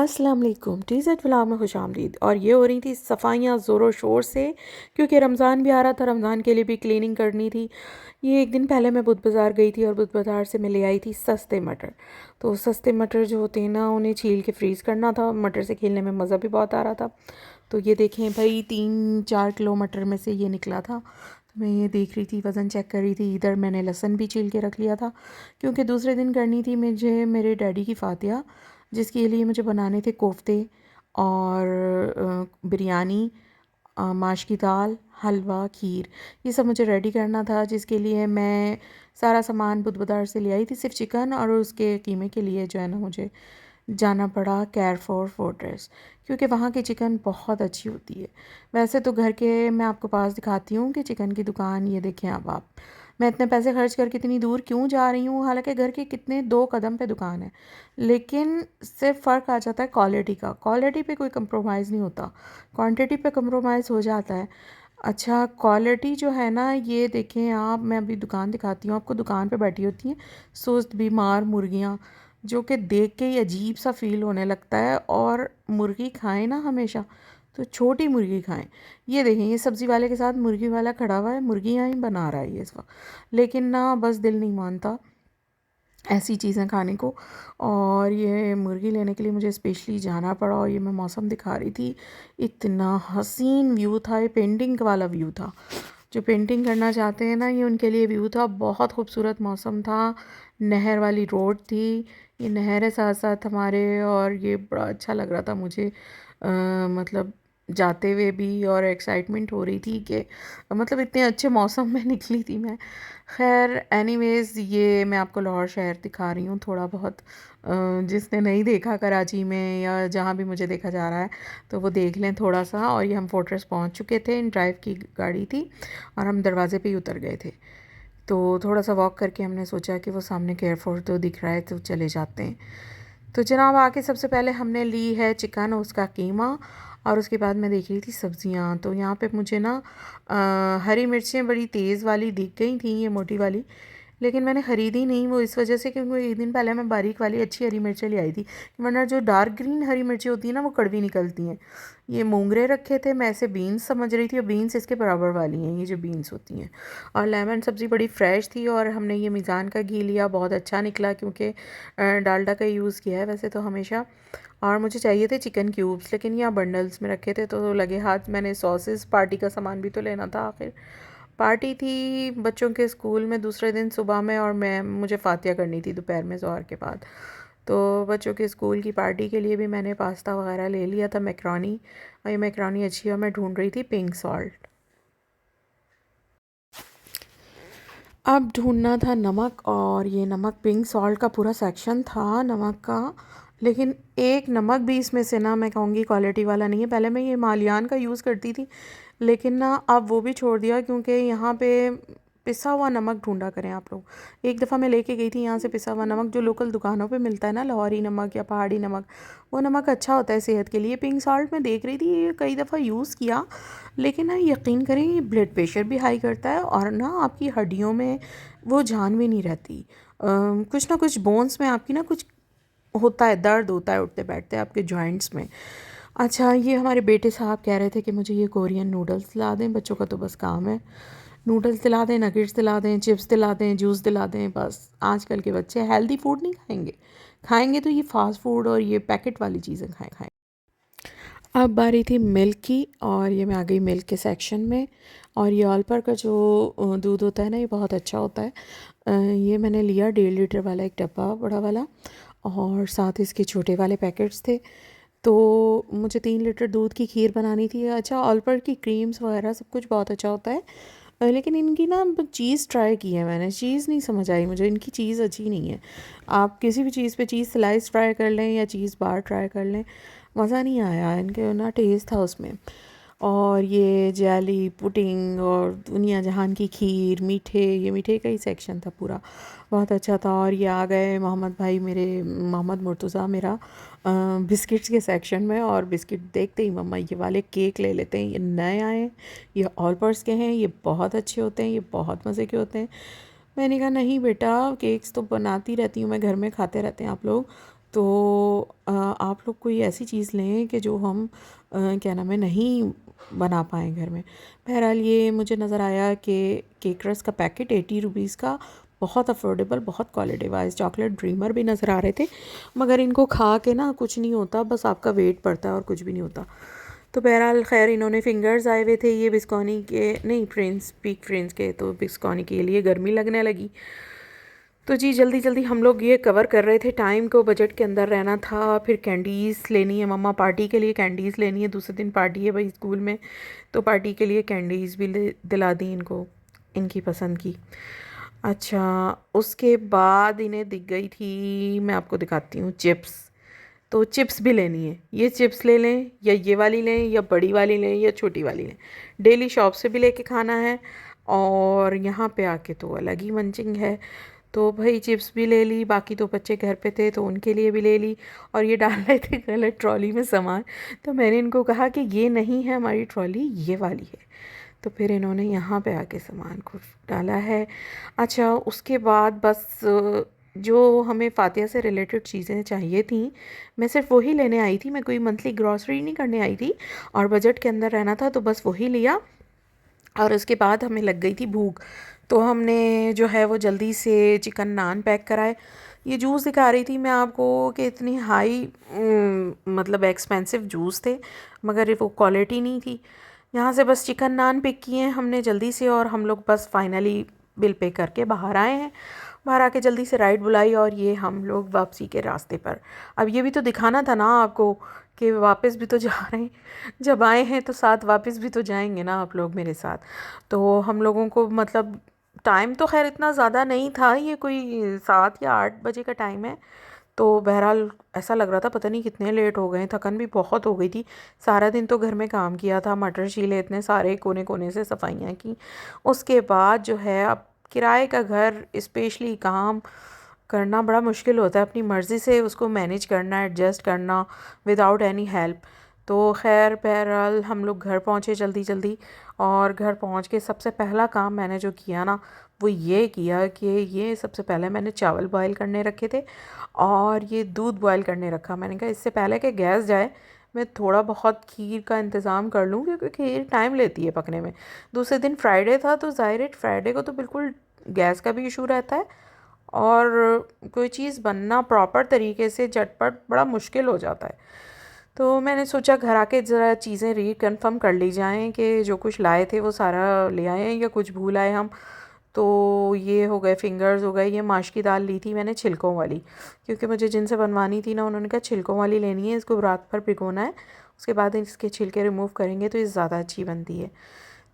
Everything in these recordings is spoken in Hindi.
अस्सलाम वालेकुम टीज़ेड व्लॉग में खुशामदीद। और ये हो रही थी सफाइयाँ ज़ोरों शोर से, क्योंकि रमज़ान भी आ रहा था, रमज़ान के लिए भी क्लीनिंग करनी थी। ये एक दिन पहले मैं बुध बाज़ार गई थी और बुध बाज़ार से मैं ले आई थी सस्ते मटर। तो सस्ते मटर जो होते हैं ना, उन्हें छील के फ्रीज़ करना था। मटर से खेलने में मज़ा भी बहुत आ रहा था। तो ये देखें भाई, 3-4 किलो मटर में से ये निकला था। तो मैं ये देख रही थी, वज़न चेक कर रही थी। इधर मैंने लहसुन भी छील के रख लिया था, क्योंकि दूसरे दिन करनी थी मुझे मेरे डैडी की फ़ातिहा, जिसके लिए मुझे बनाने थे कोफ्ते और बिरयानी, माश की दाल, हलवा, खीर। ये सब मुझे रेडी करना था, जिसके लिए मैं सारा सामान बुध बाज़ार से ले आई थी। सिर्फ चिकन और उसके कीमे के लिए जो है ना, मुझे जाना पड़ा कैरफोर फोर्ट्रेस, क्योंकि वहाँ की चिकन बहुत अच्छी होती है। वैसे तो घर के मैं आपको पास दिखाती हूँ कि चिकन की दुकान, ये देखें अब आप, मैं इतने पैसे खर्च करके इतनी दूर क्यों जा रही हूँ, हालांकि घर के कितने 2 कदम पे दुकान है। लेकिन सिर्फ फ़र्क आ जाता है क्वालिटी का। क्वालिटी पे कोई कंप्रोमाइज़ नहीं होता, क्वांटिटी पे कंप्रोमाइज़ हो जाता है। अच्छा, क्वालिटी जो है ना, ये देखें आप, मैं अभी दुकान दिखाती हूँ आपको। दुकान पे बैठी होती हैं सुस्त बीमार मुर्गियाँ, जो कि देख के ही अजीब सा फ़ील होने लगता है। और मुर्गी खाएं ना हमेशा, तो छोटी मुर्गी खाएं। ये देखें, ये सब्ज़ी वाले के साथ मुर्गी वाला खड़ा हुआ है, मुर्गियाँ ही बना रहा है ये इस वक्त। लेकिन ना, बस दिल नहीं मानता ऐसी चीज़ें खाने को। और ये मुर्गी लेने के लिए मुझे स्पेशली जाना पड़ा। और ये मैं मौसम दिखा रही थी, इतना हसीन व्यू था। ये पेंटिंग वाला व्यू था। जो पेंटिंग करना चाहते हैं ना, ये उनके लिए व्यू था। बहुत खूबसूरत मौसम था, नहर वाली रोड थी, ये नहर है साथ साथ हमारे। और ये बड़ा अच्छा लग रहा था मुझे, मतलब जाते हुए भी। और एक्साइटमेंट हो रही थी कि मतलब इतने अच्छे मौसम में निकली थी मैं। खैर एनीवेज़, ये मैं आपको लाहौर शहर दिखा रही हूँ थोड़ा बहुत। जिसने नहीं देखा कराची में या जहाँ भी मुझे देखा जा रहा है, तो वो देख लें थोड़ा सा। और ये हम फोर्ट्रेस पहुँच चुके थे, इन ड्राइव की गाड़ी थी और हम दरवाज़े पे ही उतर गए थे। तो थोड़ा सा वॉक करके हमने सोचा कि वो सामने केयरफोर्ट तो दिख रहा है, तो चले जाते हैं। तो जनाब, आके सबसे पहले हमने ली है चिकन, उसका कीमा। और उसके बाद मैं देख रही थी सब्जियां। तो यहाँ पे मुझे ना हरी मिर्चें बड़ी तेज़ वाली दिख गई थी, ये मोटी वाली। लेकिन मैंने ख़रीदी नहीं, वो इस वजह से क्योंकि एक दिन पहले मैं बारीक वाली अच्छी हरी मिर्चें ले आई थी। वरना जो डार्क ग्रीन हरी मिर्चें होती हैं ना, वो कड़वी निकलती हैं। ये मोंगरे रखे थे, मैं ऐसे बीन्स समझ रही थी, और बीन्स इसके बराबर वाली हैं ये जो बीन्स होती हैं। और लेमन सब्ज़ी बड़ी फ़्रेश थी। और हमने ये मीज़ान का घी लिया, बहुत अच्छा निकला, क्योंकि डालडा का यूज़ किया है वैसे तो हमेशा। और मुझे चाहिए थे चिकन क्यूब्स, लेकिन यहाँ बंडल्स में रखे थे, तो लगे हाथ मैंने सॉसेस, पार्टी का सामान भी तो लेना था आखिर। पार्टी थी बच्चों के स्कूल में दूसरे दिन सुबह में, और मुझे फातिया करनी थी दोपहर में ज़ोहर के बाद। तो बच्चों के स्कूल की पार्टी के लिए भी मैंने पास्ता वगैरह ले लिया था, मैक्रोनी। और ये मैक्रोनी अच्छी है, और मैं ढूंढ रही थी पिंक सॉल्ट। अब ढूंढना था नमक, और ये नमक, पिंक सॉल्ट का पूरा सेक्शन था नमक का। लेकिन एक नमक भी इसमें से ना, मैं कहूँगी क्वालिटी वाला नहीं है। पहले मैं ये मालियान का यूज़ करती थी, लेकिन ना अब वो भी छोड़ दिया, क्योंकि यहाँ पे पिसा हुआ नमक ढूंढा करें आप लोग। एक दफ़ा मैं लेके गई थी यहाँ से पिसा हुआ नमक, जो लोकल दुकानों पे मिलता है ना, लाहौरी नमक या पहाड़ी नमक। वो नमक अच्छा होता है सेहत के लिए। पिंक सॉल्ट मैं देख रही थी, ये कई दफ़ा यूज़ किया, लेकिन ना यकीन करें, ये ब्लड प्रेशर भी हाई करता है, और ना आपकी हड्डियों में वो जान भी नहीं रहती। कुछ ना कुछ बोन्स में आपकी ना कुछ होता है, दर्द होता है उठते बैठते आपके जॉइंट्स में। अच्छा, ये हमारे बेटे साहब कह रहे थे कि मुझे ये कोरियन नूडल्स दिला दें। बच्चों का तो बस काम है, नूडल्स दिला दें, नगेट्स दिला दें, चिप्स दिला दें, जूस दिला दें। बस आजकल के बच्चे हेल्दी फूड नहीं खाएंगे, खाएंगे तो ये फास्ट फूड और ये पैकेट वाली चीज़ें खाएं। अब बारी थी मिल्क की, और ये मैं आ गई मिल्क के सेक्शन में। और ये ऑल पर का जो दूध होता है ना, ये बहुत अच्छा होता है। ये मैंने लिया 1.5 लीटर वाला एक डब्बा बड़ा वाला, और साथ इसके छोटे वाले पैकेट्स थे। तो मुझे 3 लीटर दूध की खीर बनानी थी। अच्छा, ऑल पर की क्रीम्स वगैरह सब कुछ बहुत अच्छा होता है। लेकिन इनकी ना चीज़ ट्राई की है मैंने, चीज़ नहीं समझ आई मुझे, इनकी चीज़ अच्छी नहीं है। आप किसी भी चीज़ पे चीज़ स्लाइस ट्राई कर लें या चीज़ बार ट्राई कर लें, मज़ा नहीं आया इनके ना, टेस्ट था उसमें। और ये जेली पुडिंग और दुनिया जहान की खीर, मीठे, ये मीठे का ही सेक्शन था पूरा, बहुत अच्छा था। और ये आ गए मोहम्मद भाई मेरे, मोहम्मद मुर्तज़ा मेरा, बिस्किट्स के सेक्शन में। और बिस्किट देखते ही मम्मा ये वाले केक ले लेते हैं, ये नए आए हैं, ये ऑल पर्स के हैं, ये बहुत अच्छे होते हैं, ये बहुत मज़े के होते हैं। मैंने कहा नहीं बेटा, केक्स तो बनाती रहती हूँ मैं घर में, खाते रहते हैं आप लोग, तो आप लोग कोई ऐसी चीज़ लें कि जो हम क्या नाम है नहीं बना पाएँ घर में। बहरहाल ये मुझे नज़र आया कि केकरस का पैकेट 80 रुपीज़ का, बहुत अफोर्डेबल, बहुत क्वालिटी वाइज। चॉकलेट ड्रीमर भी नज़र आ रहे थे, मगर इनको खा के ना कुछ नहीं होता, बस आपका वेट बढ़ता है और कुछ भी नहीं होता। तो बहरहाल खैर इन्होंने फिंगर्स आए हुए थे, ये बिस्कॉनी के नहीं, फ्रेंड्स पीक फ्रेंड्स के, तो बिस्कॉनी के लिए गर्मी लगने लगी। तो जी जल्दी जल्दी हम लोग ये कवर कर रहे थे, टाइम को बजट के अंदर रहना था। फिर कैंडीज़ लेनी है, मम्मा पार्टी के लिए कैंडीज़ लेनी है, दूसरे दिन पार्टी है भाई स्कूल में, तो पार्टी के लिए कैंडीज़ भी दिला दी इनको, इनकी पसंद की। अच्छा, उसके बाद इन्हें दिख गई थी, मैं आपको दिखाती हूँ, चिप्स। तो चिप्स भी लेनी है, ये चिप्स ले लें या ये वाली लें या बड़ी वाली लें या छोटी वाली लें, डेली शॉप से भी लेके खाना है और यहाँ पे आके तो अलग ही मंचिंग है। तो भाई चिप्स भी ले ली, बाकी तो बच्चे घर पे थे तो उनके लिए भी ले ली। और ये डाल रहे थे गलत ट्रॉली में सामान, तो मैंने इनको कहा कि ये नहीं है हमारी ट्रॉली, ये वाली है। तो फिर इन्होंने यहाँ पे आके सामान को डाला है। अच्छा, उसके बाद बस जो हमें फ़ातिया से रिलेटेड चीज़ें चाहिए थी, मैं सिर्फ वही लेने आई थी, मैं कोई मंथली ग्रॉसरी नहीं करने आई थी और बजट के अंदर रहना था, तो बस वही लिया। और उसके बाद हमें लग गई थी भूख, तो हमने जो है वो जल्दी से चिकन नान पैक कराए। ये जूस दिखा रही थी मैं आपको कि इतनी हाई मतलब एक्सपेंसिव जूस थे, मगर वो क्वालिटी नहीं थी। यहाँ से बस चिकन नान पिक किए हैं हमने जल्दी से, और हम लोग बस फाइनली बिल पे करके बाहर आए हैं। बाहर आके जल्दी से राइड बुलाई और ये हम लोग वापसी के रास्ते पर। अब ये भी तो दिखाना था ना आपको कि वापस भी तो जा रहे हैं, जब आए हैं तो साथ वापस भी तो जाएंगे ना आप लोग मेरे साथ। तो हम लोगों को मतलब टाइम तो खैर इतना ज़्यादा नहीं था, ये कोई 7 या 8 बजे का टाइम है। तो बहरहाल ऐसा लग रहा था पता नहीं कितने लेट हो गए, थकन भी बहुत हो गई थी। सारा दिन तो घर में काम किया था, मटर छीले, इतने सारे कोने कोने से सफाइयाँ की। उसके बाद जो है अब किराए का घर स्पेशली काम करना बड़ा मुश्किल होता है, अपनी मर्ज़ी से उसको मैनेज करना, एडजस्ट करना विदाउट एनी हेल्प। तो खैर बहरहाल हम लोग घर पहुँचे जल्दी जल्दी, और घर पहुँच के सबसे पहला काम मैंने जो किया ना, वो ये किया कि ये सबसे पहले मैंने चावल बॉयल करने रखे थे और ये दूध बॉयल करने रखा। मैंने कहा इससे पहले कि गैस जाए मैं थोड़ा बहुत खीर का इंतज़ाम कर लूँ, क्योंकि खीर टाइम लेती है पकने में। दूसरे दिन फ्राइडे था, तो ज़ाहिर है फ्राइडे को तो बिल्कुल गैस का भी इशू रहता है और कोई चीज़ बनना प्रॉपर तरीके से झटपट बड़ा मुश्किल हो जाता है। तो मैंने सोचा घर आके ज़रा चीज़ें रीकन्फर्म कर ली जाएं कि जो कुछ लाए थे वो सारा ले आए हैं या कुछ भूल आए हम। तो ये हो गए फिंगर्स हो गए, ये माश की दाल ली थी मैंने छिलकों वाली, क्योंकि मुझे जिनसे बनवानी थी ना उन्होंने कहा छिलकों वाली लेनी है, इसको रात भर भिगोना है, उसके बाद इसके छिलके रिमूव करेंगे तो ये ज़्यादा अच्छी बनती है।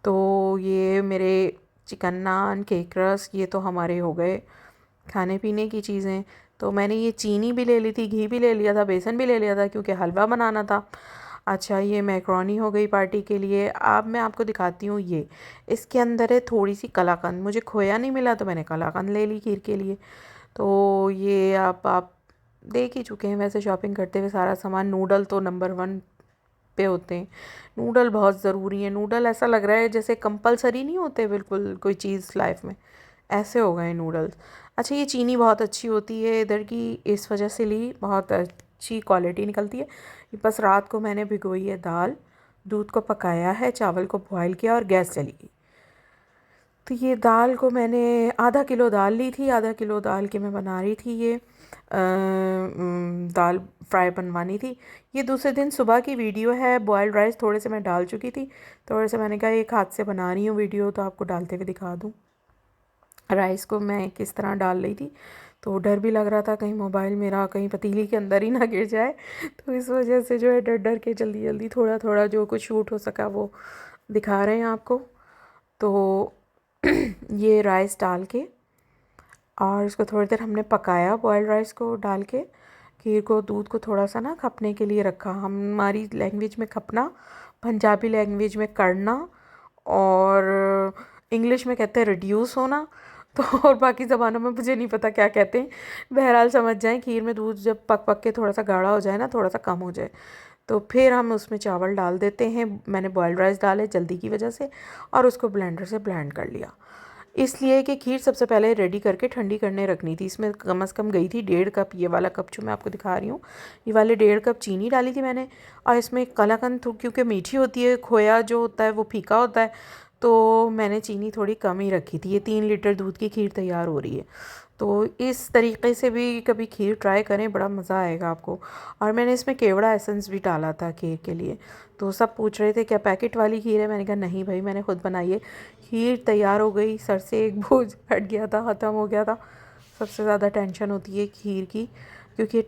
तो ये मेरे चिकन नान, केक रस, ये तो हमारे हो गए खाने पीने की चीज़ें। तो मैंने ये चीनी भी ले ली थी, घी भी ले लिया था, बेसन भी ले लिया था क्योंकि हलवा बनाना था। अच्छा, ये मैक्रोनी हो गई पार्टी के लिए। अब मैं आपको दिखाती हूँ, ये इसके अंदर है थोड़ी सी कलाकंद, मुझे खोया नहीं मिला तो मैंने कलाकंद ले ली खीर के लिए। तो ये आप देख ही चुके हैं वैसे शॉपिंग करते हुए सारा सामान। नूडल तो नंबर 1 पे होते हैं, नूडल बहुत ज़रूरी है। नूडल ऐसा लग रहा है जैसे कंपलसरी नहीं होते बिल्कुल कोई चीज़ लाइफ में, ऐसे हो गए नूडल्स। अच्छा, ये चीनी बहुत अच्छी होती है इधर की, इस वजह से ली, बहुत अच्छी क्वालिटी निकलती है। बस रात को मैंने भिगोई है दाल, दूध को पकाया है, चावल को बॉयल किया और गैस चली गई। तो ये दाल को मैंने आधा किलो दाल ली थी, आधा किलो दाल के मैं बना रही थी ये दाल फ्राई बनवानी थी। ये दूसरे दिन सुबह की वीडियो है, बॉयल्ड राइस थोड़े से मैं डाल चुकी थी, थोड़े से मैंने कहा एक हाथ से बना रही हूँ वीडियो तो आपको डालते हुए दिखा दूँ राइस को मैं किस तरह डाल रही थी। तो डर भी लग रहा था कहीं मोबाइल मेरा कहीं पतीली के अंदर ही ना गिर जाए, तो इस वजह से जो है डर डर के जल्दी जल्दी थोड़ा थोड़ा जो कुछ शूट हो सका वो दिखा रहे हैं आपको। तो ये राइस डाल के और इसको थोड़ी देर हमने पकाया, बॉयल्ड राइस को डाल के खीर को, दूध को थोड़ा सा ना खपने के लिए रखा। हमारी लैंग्वेज में खपना, पंजाबी लैंग्वेज में करना, और इंग्लिश में कहते हैं रिड्यूस होना। तो और बाकी ज़बानों में मुझे नहीं पता क्या कहते हैं। बहरहाल समझ जाएं, खीर में दूध जब पक पक के थोड़ा सा गाढ़ा हो जाए ना, थोड़ा सा कम हो जाए, तो फिर हम उसमें चावल डाल देते हैं। मैंने बॉयल्ड राइस डाले जल्दी की वजह से और उसको ब्लेंडर से ब्लेंड कर लिया। इसलिए कि खीर सबसे पहले रेडी करके ठंडी करने रखनी थी। इसमें कम से कम गई थी 1.5 कप, ये वाला कप जो मैं आपको दिखा रही हूँ, ये वाले 1.5 कप चीनी डाली थी मैंने। और इसमें कलाकंद क्योंकि मीठी होती है, खोया जो होता है वो फीका होता है, तो मैंने चीनी थोड़ी कम ही रखी थी। ये 3 लीटर दूध की खीर तैयार हो रही है। तो इस तरीके से भी कभी खीर ट्राई करें, बड़ा मज़ा आएगा आपको। और मैंने इसमें केवड़ा एसेंस भी डाला था खीर के लिए। तो सब पूछ रहे थे क्या पैकेट वाली खीर है, मैंने कहा नहीं भाई, मैंने खुद बनाई है। खीर तैयार हो गई, सर से एक बोझ हट गया था, ख़त्म हो गया था। सबसे ज़्यादा टेंशन होती है खीर की, क्योंकि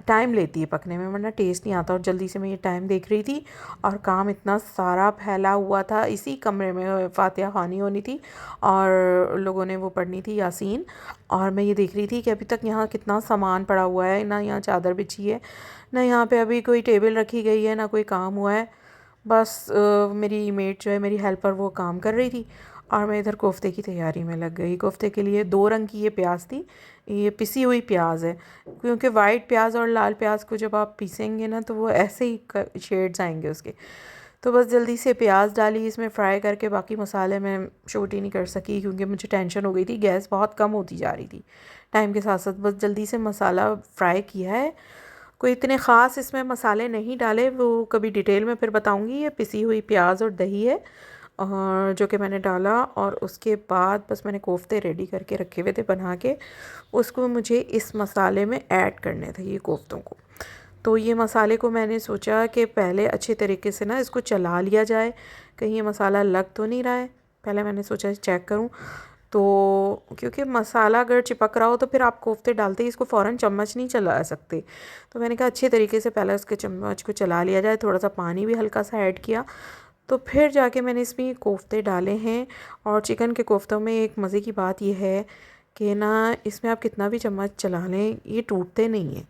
टाइम लेती है पकने में, वरना टेस्ट नहीं आता। और जल्दी से मैं ये टाइम देख रही थी और काम इतना सारा फैला हुआ था। इसी कमरे में फातिहा ख़वानी होनी थी और लोगों ने वो पढ़नी थी यासीन। और मैं ये देख रही थी कि अभी तक यहाँ कितना सामान पड़ा हुआ है, ना यहाँ चादर बिछी है, ना यहाँ पे अभी कोई टेबल रखी गई है, ना कोई काम हुआ है। बस मेरी मेट जो है, मेरी हेल्पर, वो काम कर रही थी और मैं इधर कोफ्ते की तैयारी में लग गई। कोफ्ते के लिए 2 रंग की ये प्याज थी, ये पिसी हुई प्याज है, क्योंकि वाइट प्याज और लाल प्याज को जब आप पीसेंगे ना तो वो ऐसे ही शेड्स आएंगे उसके। तो बस जल्दी से प्याज डाली इसमें फ्राई करके, बाकी मसाले मैं शूट ही नहीं कर सकी क्योंकि मुझे टेंशन हो गई थी, गैस बहुत कम होती जा रही थी टाइम के साथ साथ। बस जल्दी से मसाला फ्राई किया है, कोई इतने ख़ास इसमें मसाले नहीं डाले, वो कभी डिटेल में फिर बताऊंगी। ये पिसी हुई प्याज और दही है और जो कि मैंने डाला, और उसके बाद बस मैंने कोफ्ते रेडी करके रखे हुए थे बना के, उसको मुझे इस मसाले में ऐड करने थे ये कोफ्तों को। तो ये मसाले को मैंने सोचा कि पहले अच्छे तरीके से ना इसको चला लिया जाए, कहीं ये मसाला लग तो नहीं रहा है। पहले मैंने सोचा चेक करूं, तो क्योंकि मसाला अगर चिपक रहा हो तो फिर आप कोफ्ते डालते ही इसको फ़ौरन चम्मच नहीं चला सकते। तो मैंने कहा अच्छे तरीके से पहले उसके चम्मच को चला लिया जाए, थोड़ा सा पानी भी हल्का सा ऐड किया, तो फिर जाके मैंने इसमें कोफ्ते डाले हैं। और चिकन के कोफ्तों में एक मज़े की बात यह है कि ना इसमें आप कितना भी चम्मच चला लें ये टूटते नहीं हैं।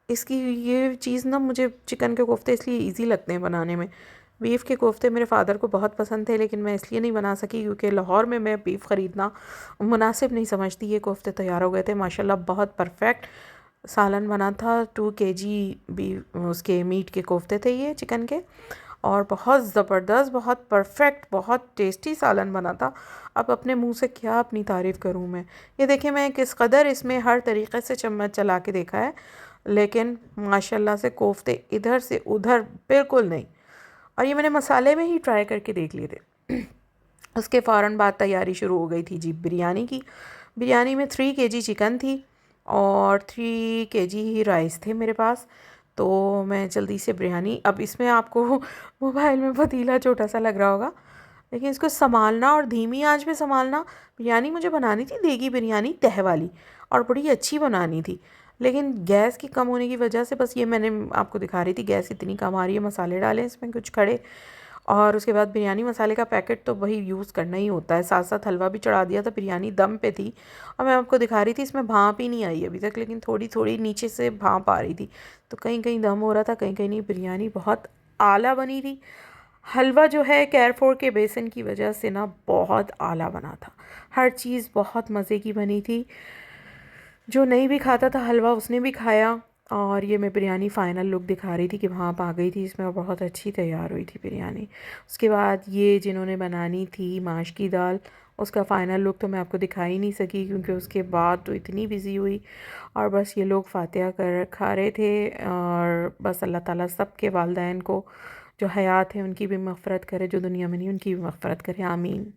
इसकी ये चीज़ ना, मुझे चिकन के कोफ्ते इसलिए इजी लगते हैं बनाने में। बीफ़ के कोफ्ते मेरे फ़ादर को बहुत पसंद थे, लेकिन मैं इसलिए नहीं बना सकी क्योंकि लाहौर में मैं बीफ़ ख़रीदना मुनासिब नहीं समझती। ये कोफ्ते तैयार हो गए थे माशाल्लाह, बहुत परफेक्ट। सालन बना था, 2 kg बीफ उसके मीट के कोफ्ते थे ये चिकन के, और बहुत ज़बरदस्त, बहुत परफेक्ट, बहुत टेस्टी सालन बना था। अब अपने मुंह से क्या अपनी तारीफ़ करूं मैं। ये देखिए मैं किस कदर इसमें हर तरीक़े से चम्मच चला के देखा है, लेकिन माशाल्लाह से कोफ्ते इधर से उधर बिल्कुल नहीं। और ये मैंने मसाले में ही ट्राई करके देख लिए थे। उसके फ़ौरन बाद तैयारी शुरू हो गई थी जी बिरयानी की। बिरयानी में 3 kg चिकन थी और 3 kg ही राइस थे मेरे पास। तो मैं जल्दी से बिरयानी, अब इसमें आपको मोबाइल में पतीला छोटा सा लग रहा होगा, लेकिन इसको संभालना और धीमी आंच पे संभालना। बिरयानी मुझे बनानी थी देगी बिरयानी, तह वाली, और बड़ी अच्छी बनानी थी, लेकिन गैस की कम होने की वजह से, बस ये मैंने आपको दिखा रही थी गैस इतनी कम आ रही है। मसाले डाले इसमें कुछ खड़े, और उसके बाद बिरयानी मसाले का पैकेट तो वही यूज़ करना ही होता है। साथ साथ हलवा भी चढ़ा दिया था, बिरयानी दम पे थी। और मैं आपको दिखा रही थी इसमें भाप ही नहीं आई अभी तक, लेकिन थोड़ी थोड़ी नीचे से भाप आ रही थी। तो कहीं कहीं दम हो रहा था, कहीं कहीं नहीं। बिरयानी बहुत आला बनी थी। हलवा जो है कैरफोर के बेसन की वजह से ना बहुत आला बना था। हर चीज़ बहुत मज़े की बनी थी। जो नहीं भी खाता था हलवा उसने भी खाया। और ये मैं बिरयानी फ़ाइनल लुक दिखा रही थी कि भाप आ गई थी इसमें और बहुत अच्छी तैयार हुई थी बिरयानी। उसके बाद ये जिन्होंने बनानी थी माश की दाल, उसका फ़ाइनल लुक तो मैं आपको दिखा ही नहीं सकी क्योंकि उसके बाद तो इतनी बिज़ी हुई। और बस ये लोग फातिहा कर खा रहे थे। और बस अल्लाह ताला सब के वालदैन को जो हयात है उनकी भी मग़फ़िरत करे, जो दुनिया में नहीं उनकी भी मग़फ़िरत करे, आमीन।